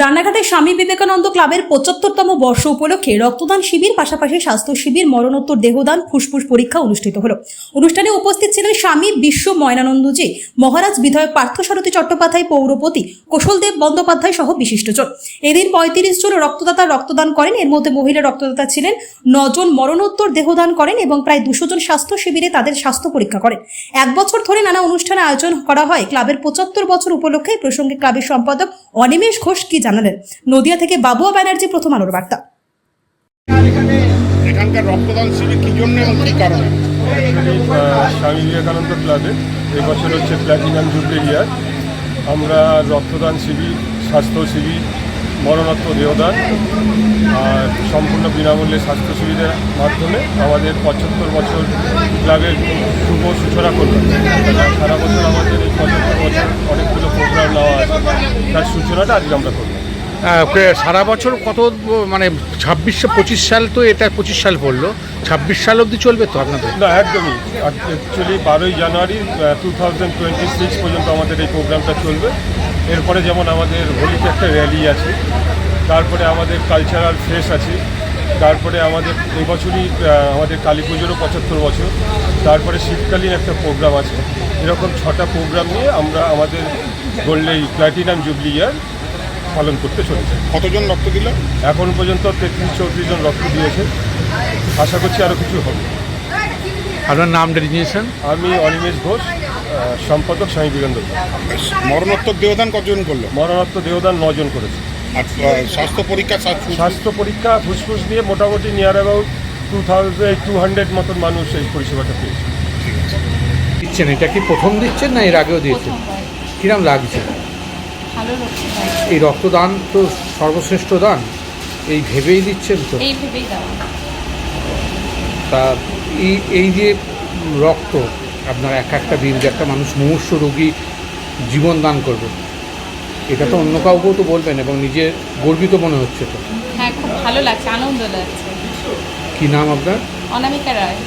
রানাঘাটে স্বামী বিবেকানন্দ ক্লাবের ৭৫তম বর্ষ উপলক্ষে রক্তদান শিবির পাশাপাশি স্বাস্থ্য শিবির, মরণোত্তর দেহদান, ফুসফুস পরীক্ষা অনুষ্ঠিত হলো। অনুষ্ঠানে উপস্থিত ছিলেন স্বামী বিশ্ব ময়নানন্দজি মহারাজ, বিধায়ক পার্থসারথী চট্টোপাধ্যায়, পৌরপতি কৌশলদেব বন্দ্যোপাধ্যায় সহ বিশিষ্টজন। এদিন ৩৫ জন রক্তদাতা রক্তদান করেন। এর মধ্যে মহিলা রক্তদাতা ছিলেন ৯ জন, মরণোত্তর দেহদান করেন এবং প্রায় ২০০ জন স্বাস্থ্য শিবিরে তাদের স্বাস্থ্য পরীক্ষা করেন। এক বছর ধরে নানা অনুষ্ঠানে আয়োজন করা হয়। ক্লাবের ৭৫ বছর উপলক্ষে প্রসঙ্গে ক্লাবের সম্পাদক অনিমেষ ঘোষ কি জানালেন। নদিয়া থেকে বাবুয়া ব্যানার্জি, প্রথম আলোর বার্তা। এখানকার রক্তদান শিবির কি জন্য এবং কি কারণে? স্বামী বিবেকানন্দ ক্লাবে এই বছর হচ্ছে প্ল্যাটিনাম জুবলি ইয়ার। আমরা রক্তদান শিবির, স্বাস্থ্য শিবির, মরণোত্তর দেহদান আর সম্পূর্ণ বিনামূল্যে স্বাস্থ্য শিবিরের মাধ্যমে আমাদের ৭৫ বছর ক্লাবের শুভ সূচনা করলাম। সারা বছর আমাদের এই ৭৫ বছর অনেকগুলো প্রোগ্রাম নেওয়া আছে, তার সূচনাটা আজকে আমরা করলাম। সারা বছর কত, মানে ২৬-২৫ সাল তো, এটা ২৫ সাল পড়লো, ২৬ সাল অবধি চলবে তো আপনাদের? না, একদমই। অ্যাকচুয়ালি ১২ই জানুয়ারি 2026 পর্যন্ত আমাদের এই প্রোগ্রামটা চলবে। এরপরে যেমন আমাদের হোলিতে একটা র্যালি আছে, তারপরে আমাদের কালচারাল ফেস্ট আছে, তারপরে আমাদের এবছরই আমাদের কালী পুজোরও ৭৫ বছর, তারপরে শীতকালীন একটা প্রোগ্রাম আছে। এরকম 6টা প্রোগ্রাম নিয়ে আমরা আমাদের গোল্ডেন প্ল্যাটিনাম জুবলি ইয়ার পালন করতে চলেছে। কতজন রক্ত দিল? এখন পর্যন্ত ৩৩-৩৪ জন রক্ত দিয়েছে। আশা করছি আরও কিছু হবে। আপনার নাম ডেজিগনেশন? আমি অনিমেষ ঘোষ, সম্পাদক স্বামী বিবেকানন্দ। মরণোত্তর দেহদান কতজন করলো? মরণোত্তর দেহদান 9 জন করেছে। আর স্বাস্থ্য পরীক্ষা? স্বাস্থ্য পরীক্ষা ফুসফুস দিয়ে মোটামুটি নিয়ার অ্যাবাউট 2200 মতন মানুষ এই পরিষেবাটা পেয়েছে। দিচ্ছেন, এটা কি প্রথম দিচ্ছেন না এর আগেও দিয়েছেন? কিরম লাগছে? ভালো রক্তদান, এই রক্তদান তো সর্বশ্রেষ্ঠ দান, এই ভেবেই দিচ্ছেন তো? এই ভেবেই দেওয়া। তা এই যে রক্ত আপনার একটা দিন যে একটা মানুষ মুমূর্ষ রোগী জীবন দান করবে, এটা তো অন্য কাউকেও তো বলবেন এবং নিজে গর্বিত মনে হচ্ছে তো? হ্যাঁ, খুব ভালো লাগছে, আনন্দ লাগছে। কি নাম আপনার? অনামিকা রায়।